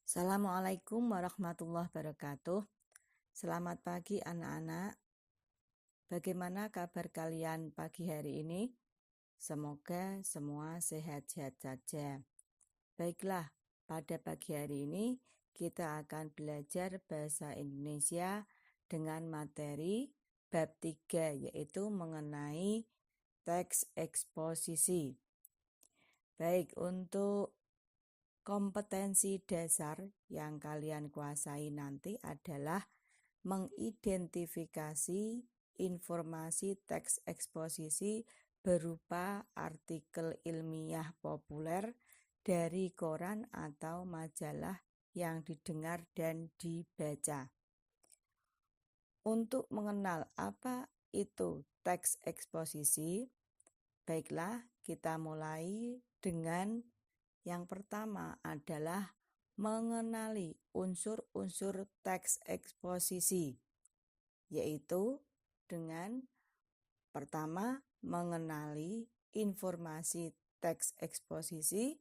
Assalamualaikum warahmatullahi wabarakatuh. Selamat pagi anak-anak. Bagaimana kabar kalian pagi hari ini? Semoga semua sehat-sehat saja. Baiklah, pada pagi hari ini kita akan belajar bahasa Indonesia dengan materi bab 3, yaitu mengenai teks eksposisi. Baik, untuk kompetensi dasar yang kalian kuasai nanti adalah mengidentifikasi informasi teks eksposisi berupa artikel ilmiah populer dari koran atau majalah yang didengar dan dibaca. Untuk mengenal apa itu teks eksposisi, baiklah kita mulai dengan yang pertama adalah mengenali unsur-unsur teks eksposisi, yaitu dengan pertama mengenali informasi teks eksposisi,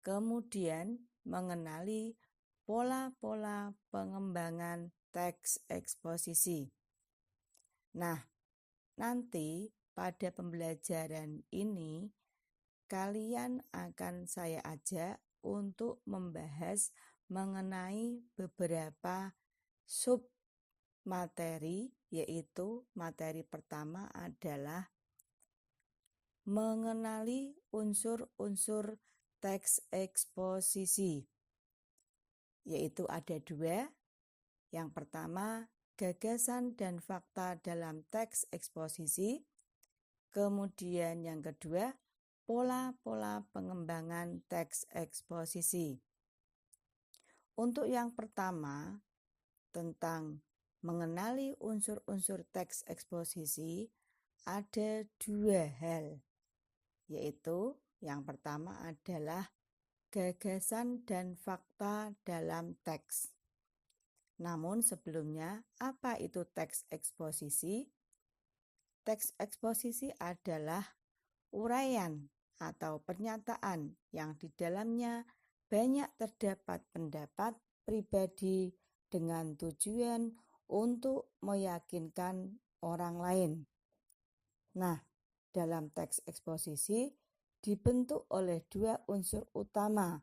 kemudian mengenali pola-pola pengembangan teks eksposisi. Nah, nanti pada pembelajaran ini kalian akan saya ajak untuk membahas mengenai beberapa sub materi, yaitu materi pertama adalah mengenali unsur-unsur teks eksposisi, yaitu ada dua. Yang pertama, gagasan dan fakta dalam teks eksposisi. Kemudian yang kedua, pola-pola pengembangan teks eksposisi. Untuk yang pertama, tentang mengenali unsur-unsur teks eksposisi, ada dua hal, yaitu yang pertama adalah gagasan dan fakta dalam teks. Namun sebelumnya, apa itu teks eksposisi? Teks eksposisi adalah uraian atau pernyataan yang di dalamnya banyak terdapat pendapat pribadi dengan tujuan untuk meyakinkan orang lain. Nah, dalam teks eksposisi dibentuk oleh dua unsur utama,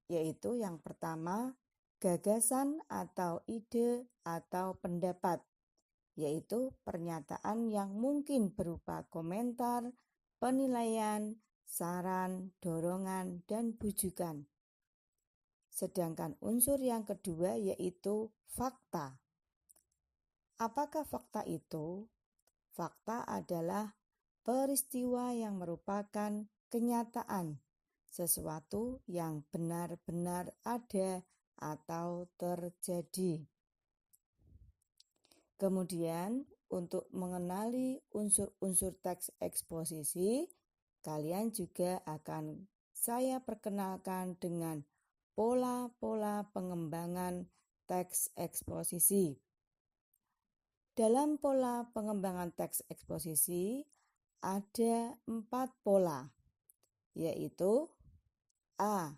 yaitu yang pertama gagasan atau ide atau pendapat, yaitu pernyataan yang mungkin berupa komentar, penilaian, saran, dorongan, dan bujukan. Sedangkan unsur yang kedua yaitu fakta. Apakah fakta itu? Fakta adalah peristiwa yang merupakan kenyataan, sesuatu yang benar-benar ada atau terjadi. Kemudian, untuk mengenali unsur-unsur teks eksposisi, kalian juga akan saya perkenalkan dengan pola-pola pengembangan teks eksposisi. Dalam pola pengembangan teks eksposisi ada 4 pola, yaitu A.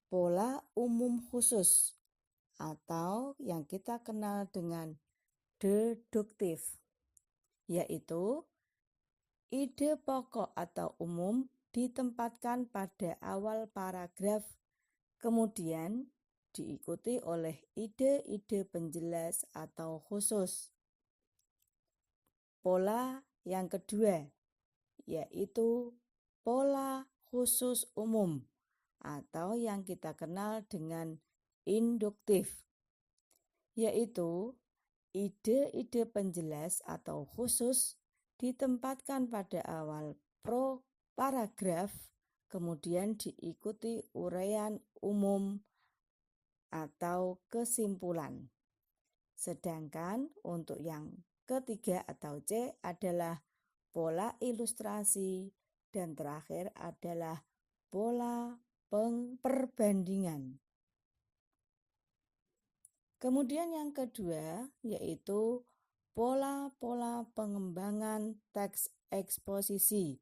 Pola umum khusus atau yang kita kenal dengan deduktif, yaitu ide pokok atau umum ditempatkan pada awal paragraf, kemudian diikuti oleh ide-ide penjelas atau khusus. Pola yang kedua yaitu pola khusus umum atau yang kita kenal dengan induktif, yaitu ide-ide penjelas atau khusus ditempatkan pada awal paragraf, kemudian diikuti uraian umum atau kesimpulan. Sedangkan untuk yang ketiga atau C adalah pola ilustrasi, dan terakhir adalah pola perbandingan. Kemudian yang kedua yaitu pola-pola pengembangan teks eksposisi.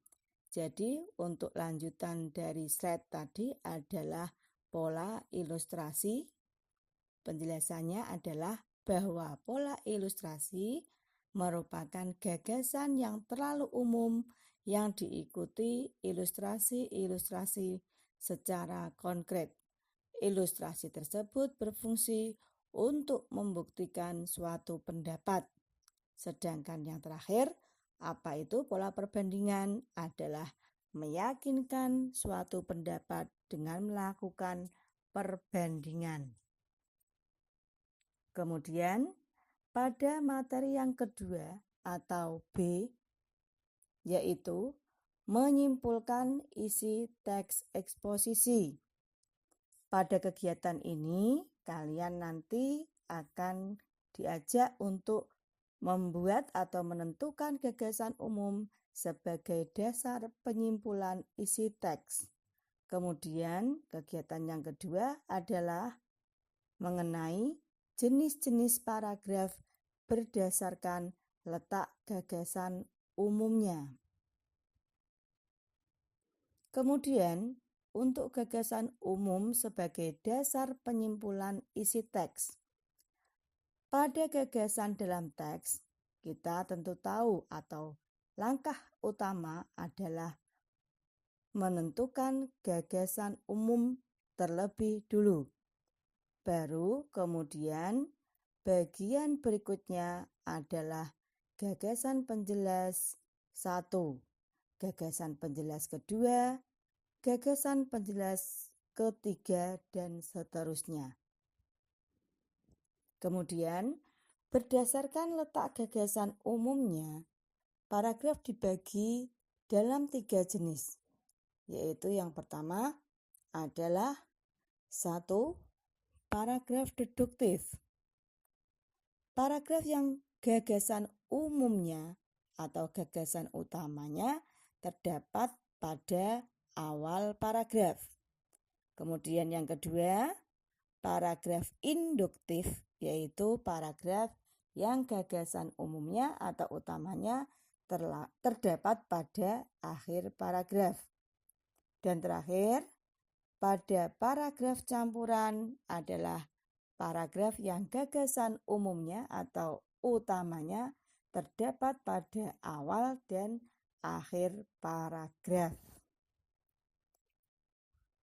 Jadi untuk lanjutan dari slide tadi adalah pola ilustrasi? Penjelasannya adalah bahwa pola ilustrasi merupakan gagasan yang terlalu umum yang diikuti ilustrasi-ilustrasi secara konkret. Ilustrasi tersebut berfungsi untuk membuktikan suatu pendapat. Sedangkan yang terakhir, apa itu pola perbandingan? Adalah meyakinkan suatu pendapat dengan melakukan perbandingan. Kemudian, pada materi yang kedua atau B, yaitu menyimpulkan isi teks eksposisi. Pada kegiatan ini, kalian nanti akan diajak untuk membuat atau menentukan gagasan umum sebagai dasar penyimpulan isi teks. Kemudian, kegiatan yang kedua adalah mengenai jenis-jenis paragraf berdasarkan letak gagasan umumnya. Kemudian, untuk gagasan umum sebagai dasar penyimpulan isi teks. Pada gagasan dalam teks, kita tentu tahu atau langkah utama adalah menentukan gagasan umum terlebih dulu. Baru kemudian bagian berikutnya adalah gagasan penjelas 1, gagasan penjelas kedua, gagasan penjelas ketiga, dan seterusnya. Kemudian, berdasarkan letak gagasan umumnya, paragraf dibagi dalam 3 jenis, yaitu yang pertama adalah 1. Paragraf deduktif. Paragraf yang gagasan umumnya atau gagasan utamanya terdapat pada awal paragraf. Kemudian yang kedua, paragraf induktif, yaitu paragraf yang gagasan umumnya atau utamanya terdapat pada akhir paragraf. Dan terakhir, pada paragraf campuran adalah paragraf yang gagasan umumnya atau utamanya terdapat pada awal dan akhir paragraf.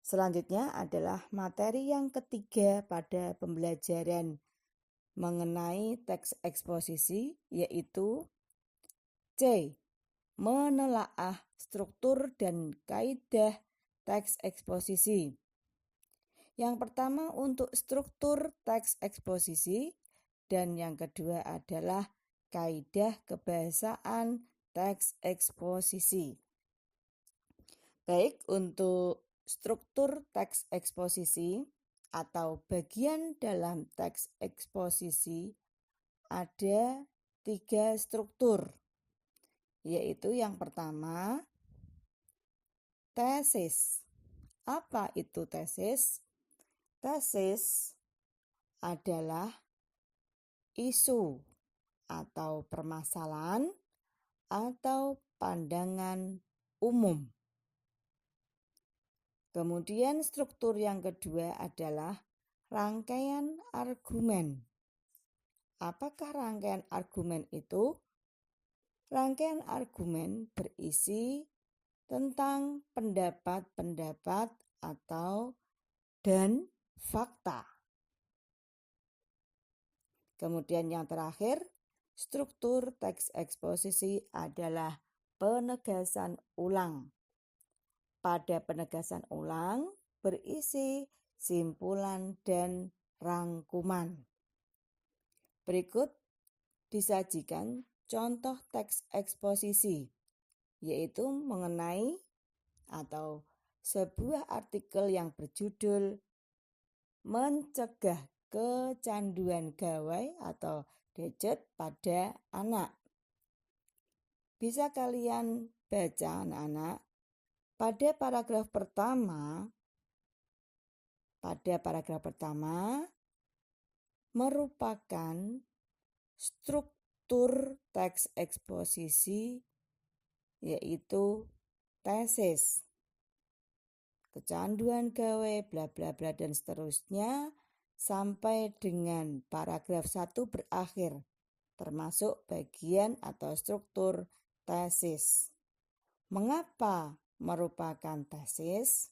Selanjutnya adalah materi yang ketiga pada pembelajaran mengenai teks eksposisi, yaitu C. Menelaah struktur dan kaidah teks eksposisi. Yang pertama untuk struktur teks eksposisi dan yang kedua adalah kaidah kebahasaan teks eksposisi. Baik, untuk struktur teks eksposisi atau bagian dalam teks eksposisi ada 3 struktur, yaitu yang pertama tesis. Apa itu tesis? Tesis adalah isu atau permasalahan atau pandangan umum. Kemudian struktur yang kedua adalah rangkaian argumen. Apakah rangkaian argumen itu? Rangkaian argumen berisi tentang pendapat-pendapat atau dan fakta. Kemudian yang terakhir, struktur teks eksposisi adalah penegasan ulang. Pada penegasan ulang berisi simpulan dan rangkuman. Berikut disajikan contoh teks eksposisi, yaitu mengenai atau sebuah artikel yang berjudul mencegah kecanduan gawai atau gadget pada anak. Bisa kalian baca anak-anak. Pada paragraf pertama merupakan struktur teks eksposisi, yaitu tesis. kecanduan gawe, bla bla bla dan seterusnya sampai dengan paragraf 1 berakhir, termasuk bagian atau struktur tesis. Mengapa merupakan tesis?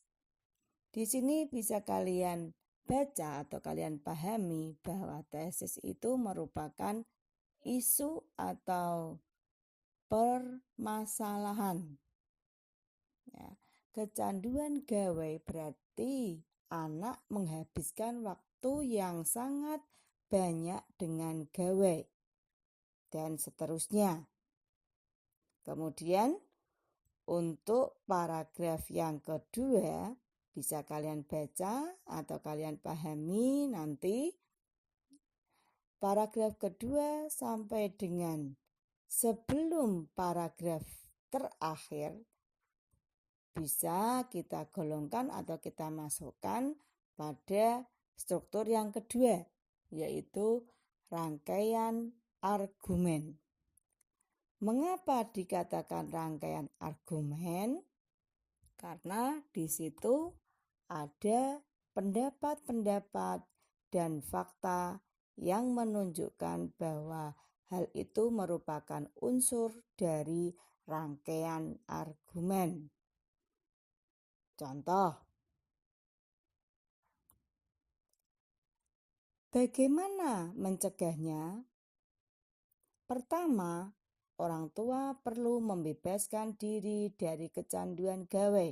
Di sini bisa kalian baca atau kalian pahami bahwa tesis itu merupakan isu atau permasalahan. Ya, kecanduan gawe berarti anak menghabiskan waktu yang sangat banyak dengan gawe dan seterusnya. Kemudian untuk paragraf yang kedua bisa kalian baca atau kalian pahami nanti. Paragraf kedua sampai dengan sebelum paragraf terakhir bisa kita golongkan atau kita masukkan pada struktur yang kedua, yaitu rangkaian argumen. Mengapa dikatakan rangkaian argumen? Karena di situ ada pendapat-pendapat dan fakta yang menunjukkan bahwa hal itu merupakan unsur dari rangkaian argumen. Contoh, bagaimana mencegahnya? Pertama, orang tua perlu membebaskan diri dari kecanduan gawe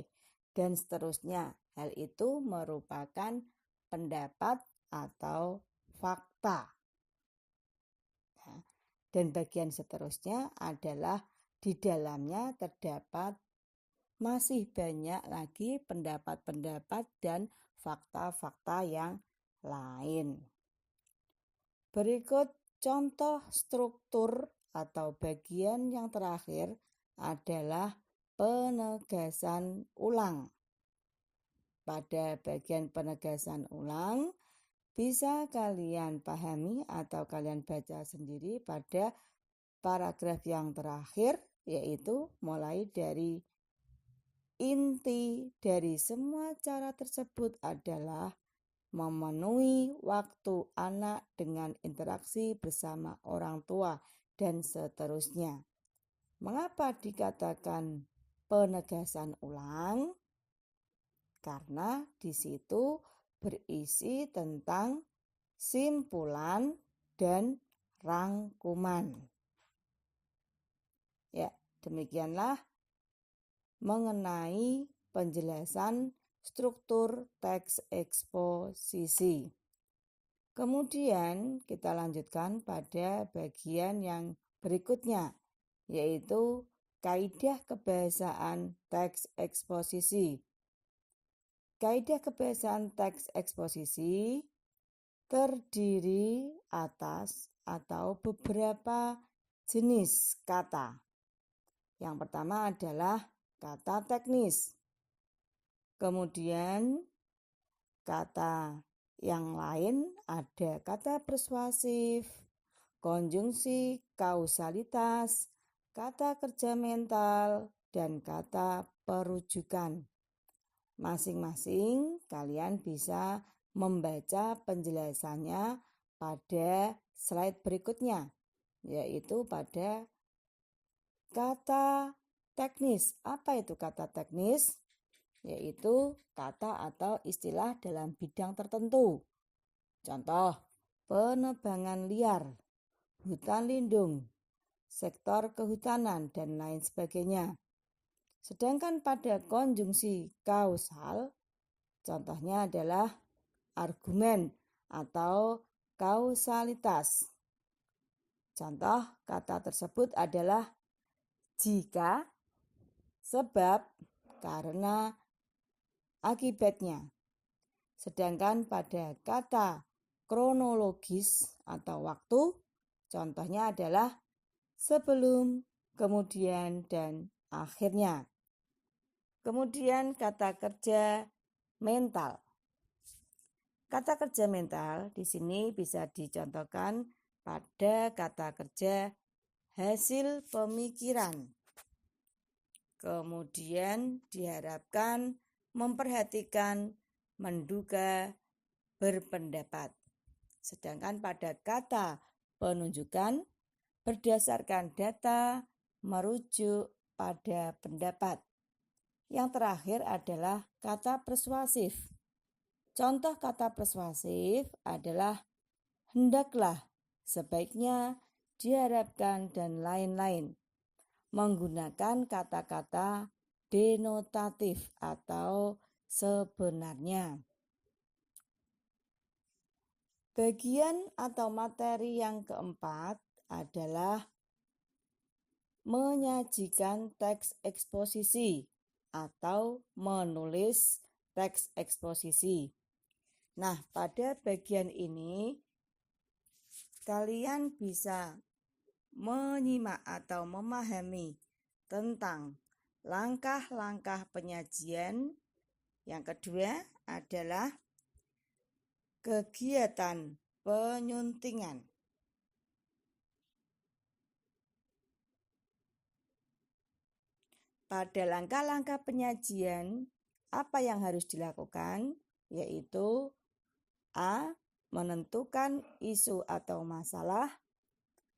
dan seterusnya. Hal itu merupakan pendapat atau fakta. Dan bagian seterusnya adalah di dalamnya terdapat masih banyak lagi pendapat-pendapat dan fakta-fakta yang lain. Berikut contoh struktur atau bagian yang terakhir adalah penegasan ulang. Pada bagian penegasan ulang, bisa kalian pahami atau kalian baca sendiri pada paragraf yang terakhir, yaitu mulai dari inti dari semua cara tersebut adalah memenuhi waktu anak dengan interaksi bersama orang tua dan seterusnya. Mengapa dikatakan penegasan ulang? Karena di situ berisi tentang simpulan dan rangkuman. Ya, demikianlah mengenai penjelasan struktur teks eksposisi. Kemudian kita lanjutkan pada bagian yang berikutnya, yaitu kaidah kebahasaan teks eksposisi. Kaidah kebahasaan teks eksposisi terdiri atas atau beberapa jenis kata. Yang pertama adalah kata teknis. Kemudian kata yang lain ada kata persuasif, konjungsi kausalitas, kata kerja mental, dan kata perujukan. Masing-masing kalian bisa membaca penjelasannya pada slide berikutnya, yaitu pada kata teknis. Apa itu kata teknis? Yaitu kata atau istilah dalam bidang tertentu. Contoh, penebangan liar, hutan lindung, sektor kehutanan, dan lain sebagainya. Sedangkan pada konjungsi kausal, contohnya adalah argumen atau kausalitas. Contoh kata tersebut adalah jika, sebab, karena, akibatnya. Sedangkan pada kata kronologis atau waktu, contohnya adalah sebelum, kemudian, dan akhirnya. Kemudian kata kerja mental. Kata kerja mental di sini bisa dicontohkan pada kata kerja hasil pemikiran. Kemudian diharapkan memperhatikan, menduga, berpendapat. Sedangkan pada kata penunjukan berdasarkan data, merujuk pada pendapat. Yang terakhir adalah kata persuasif. Contoh kata persuasif adalah hendaklah, sebaiknya, diharapkan, dan lain-lain. Menggunakan kata-kata denotatif atau sebenarnya. Bagian atau materi yang keempat adalah menyajikan teks eksposisi atau menulis teks eksposisi. Nah, pada bagian ini kalian bisa menyimak atau memahami tentang langkah-langkah penyajian. Yang kedua adalah kegiatan penyuntingan. Pada langkah-langkah penyajian, apa yang harus dilakukan? Yaitu A. Menentukan isu atau masalah.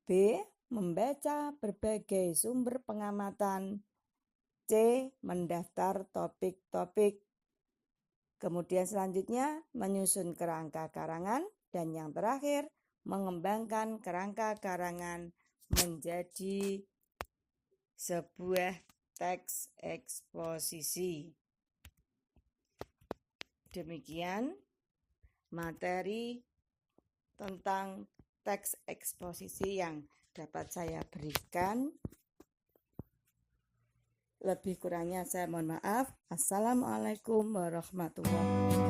B. Membaca berbagai sumber pengamatan. C. Mendaftar topik-topik. Kemudian selanjutnya menyusun kerangka karangan. Dan yang terakhir mengembangkan kerangka karangan menjadi sebuah teks eksposisi. Demikian materi tentang teks eksposisi yang dapat saya berikan. Lebih kurangnya saya mohon maaf. Assalamualaikum warahmatullahi wabarakatuh.